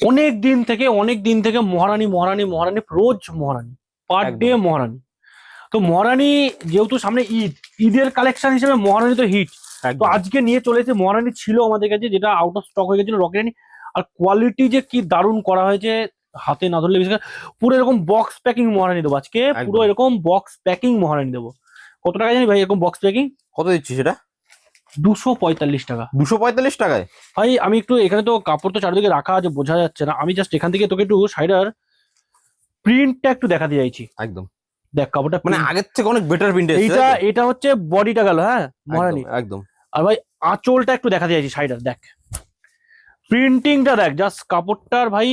অনেক দিন থেকে মহারানী মহারানী মহারানী, রোজ মহারানী, পার ডে একদম মহারানী। তো মহারানী যেহেতু সামনে ঈদের কালেকশন হিসেবে মহারানী তো হিট। তো একদম আজকে নিয়ে চলেছে মহারানী, ছিল আমাদের কাছে, যেটা আউট অফ স্টক হয়ে গেছিল রকি রানী। আর কোয়ালিটি যে কি দারুণ করা হয়েছে, হাতে না ধরলে বিশেষ করে পুরো এরকম বক্স প্যাকিং মহারানী দেবো আজকে, পুরো একদম। এরকম বক্স প্যাকিং মহারানী দেবো। কত টাকা জানি ভাই এরকম বক্স প্যাকিং? কত দিচ্ছি সেটা? 245 টাকা। 245 টাকায়? ভাই আমি একটু, এখানে তো কাপড় তো চারিদিকে রাখা আছে, বোঝা যাচ্ছে না, আমি জাস্ট এখান থেকে তোকে একটু শাড়িটার প্রিন্টটা একটু দেখাতে চাইছি। একদম, দেখ কাপড়টা মানে print। আগের থেকে অনেক বেটার প্রিন্ট এসেছে। এটা হচ্ছে বডিটা গেল, হ্যাঁ মহারানী। একদম আর ভাই আঁচলটা একটু দেখাতে চাইছি শাড়িটার, দেখ প্রিন্টিংটা দেখ, জাস্ট কাপড়টার ভাই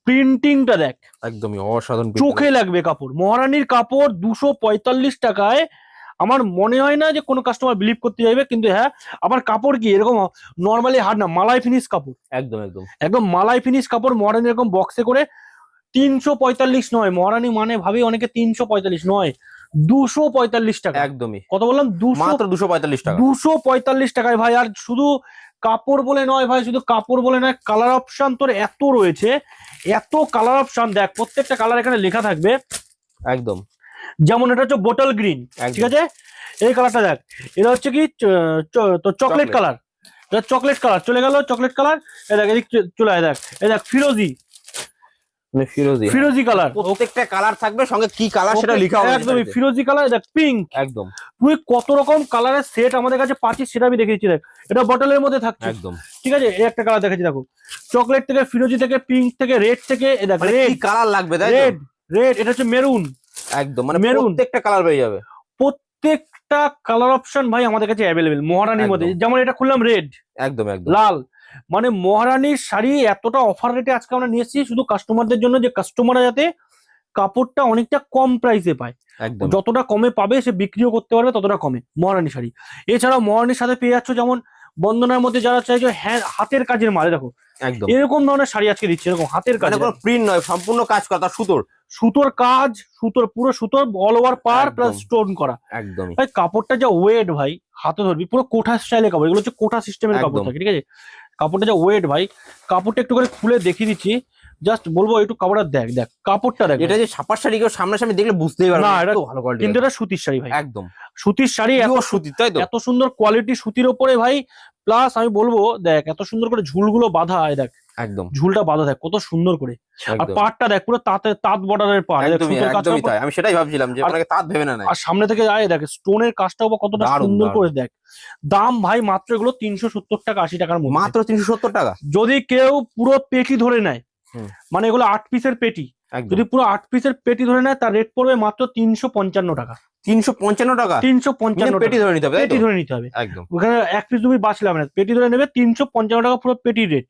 প্রিন্টিংটা দেখ, একদমই অসাধারণ print চোখে লাগবে কাপড়। মহারানীর কাপড় 245 টাকায় আমার মনে হয় না যে কোনো কাস্টমার বিলিভ করতে যাবে, কিন্তু হ্যাঁ আবার কাপড় কি এরকম নর্মালি হার্ড না, মালাই ফিনিশ কাপড়, একদম একদম একদম মালাই ফিনিশ কাপড়। মহারানী এরকম বক্সে করে 345 নয়, মহারানী মানে ভাবি অনেকে 345 নয়, 245 টাকা। একদমই, কত বললাম? মাত্র 245 টাকা। 245 টাকায় ভাই। আর শুধু কাপড় বলে নয় ভাই, শুধু কাপড় বলে নয়, কালার অপশন তোর এত রয়েছে, এত কালার অপশন। দেখ প্রত্যেকটা কালার এখানে লেখা থাকবে। একদম, যেমন এটা হচ্ছে বোটল গ্রিন, ঠিক আছে, এই কালারটা দেখ। এটা হচ্ছে কি তো চকলেট কালার, চকলেট কালার চলে গেল, চকলেট কালার। এই দেখ এদিক চলে আয়, দেখ এই দেখ ফিরোজি, মানে ফিরোজি, ফিরোজি কালার। প্রত্যেকটা কালার থাকবে, সঙ্গে কি কালার সেটা লেখা হবে একদমই ফিরোজি কালার। দেখ পিঙ্ক, একদম। তুই কত রকম কালারের সেট আমাদের কাছে পাচ্ছিস সেটা আমি দেখেছি। দেখ এটা বটলের মধ্যে থাকছে, একদম ঠিক আছে। এই একটা কালার দেখেছি, দেখো চকলেট থেকে, ফিরোজি থেকে, পিঙ্ক থেকে, রেড থেকে, দেখ মানে রেড কি কালার লাগবে, তাই তো? রেড রেড, এটা হচ্ছে মেরুন। একদম, মানে মেরুন, প্রত্যেকটা কালার পেয়ে যাবে। প্রত্যেকটা কালার অপশন ভাই আমাদের কাছে অ্যাভেলেবেল মহারানীর মধ্যে। একদম। যেমন এটা খুললাম রেড, একদম একদম লাল, মানে মহারানীর শাড়ি এতটা অফার রেটে আজকে আমরা নিয়ে এসেছি শুধু কাস্টমারদের জন্য, যে কাস্টমাররা যাতে কাপড়টা অনেকটা কম প্রাইসে পায়। একদম যতটা কমে পাবে সে বিক্রিও করতে পারবে ততটা কমে মহারানী শাড়ি। এছাড়াও মহারানীর সাথে পেয়ে যাচ্ছ যেমন বন্দনার মধ্যে যারা চাইছো হাতের কাজের মাল, দেখো একদম, এরকম ধরনের শাড়ি আজকে দিচ্ছে, এরকম হাতের কাজ, মানে কোনো প্রিন্ট নয়, সম্পূর্ণ কাজ করা, তার সুতোর সুতোর কাজ, সুতোর পুরো সুতোর অল ওভার পার প্লাস একদম। স্টোন করা। একদমই ভাই কাপড়টা যা ওয়েট ভাই, হাতে ধরবি পুরো কোঠা স্টাইলের কাপড়, এগুলো হচ্ছে কোঠা সিস্টেমের কাপড় একদম। থাকে, ঠিক আছে। কাপড়টা যা ওয়েট ভাই, কাপড়টা একটু করে খুলে দেখিয়ে দিচ্ছি, জাস্ট বলবো একটু কাপড়টা দেখ, দেখ কাপড়টা দেখ। এটা যে ছাপার শাড়ি কেউ সামনাসামনি দেখলে বুঝতেই পারবে না, না, এটা এত ভালো কোয়ালিটি। কিন্তু এটা সুতির শাড়ি ভাই, একদম সুতির শাড়ি, এত পিওর সুতি, তাই তো? এত সুন্দর কোয়ালিটি সুতির ওপরে ভাই। প্লাস আমি বলবো দেখ এত সুন্দর করে ঝুলগুলো বাঁধা, দেখ একদম ঝুলটা বাঁধা দেখ কত সুন্দর করে। আর একদম পাড়টা দেখ পুরো তাঁত বর্ডারের পাড়, দেখ একদমই সুতোর কাজটা। একদমই তাই, আমি সেটাই ভাবছিলাম যে আপনাকে তাঁত ভেবে না নাই। আর সামনে থেকে আয় দেখ স্টোনের কাজটাও বা কতটা দারুণ, সুন্দর দারুণ। করে দেখ। দাম ভাই মাত্র এগুলো 370 টাকা, 80 টাকার মধ্যে। মাত্র 370 টাকা। যদি কেউ পুরো পেটি ধরে নেয়, হুম। মানে এগুলো 8 পিসের পেটি, একদম যদি পুরো 8 পিসের পেটি ধরে নেয় তার রেট পড়বে মাত্র 355 টাকা। 355 টাকা? 355 পেটি ধরে নিতে হবে, তাই পেটি তো? ধরে নিতে হবে। একদম ওখানে এক পিস তুমি বাঁচলাম না, পেটি ধরে নেবে 355 টাকা পুরো পেটি রেট।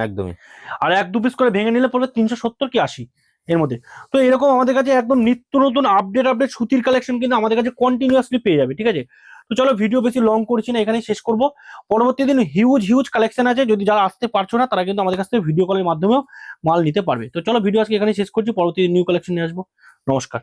একদমই আর 1-2 পিস করে ভেঙে নিলে পড়বে 370 কি 80 এর মধ্যে। তো এরকম আমাদের কাছে একদম নিত্য নতুন আপডেট সুতির কালেকশন কিন্তু আমাদের কাছে কন্টিনিউয়াসলি পেয়ে যাবে, ঠিক আছে। তো চলো ভিডিও বেশি লং করছি না, এখানেই শেষ করবো। পরবর্তী দিন হিউজ কালেকশন আছে, যদি যারা আসতে পারছো না তারা কিন্তু আমাদের কাছ থেকে ভিডিও কলের মাধ্যমেও মাল নিতে পারবে। তো চলো ভিডিও আজকে এখানেই শেষ করছি, পরবর্তী নিউ কালেকশন নিয়ে আসবো। নমস্কার।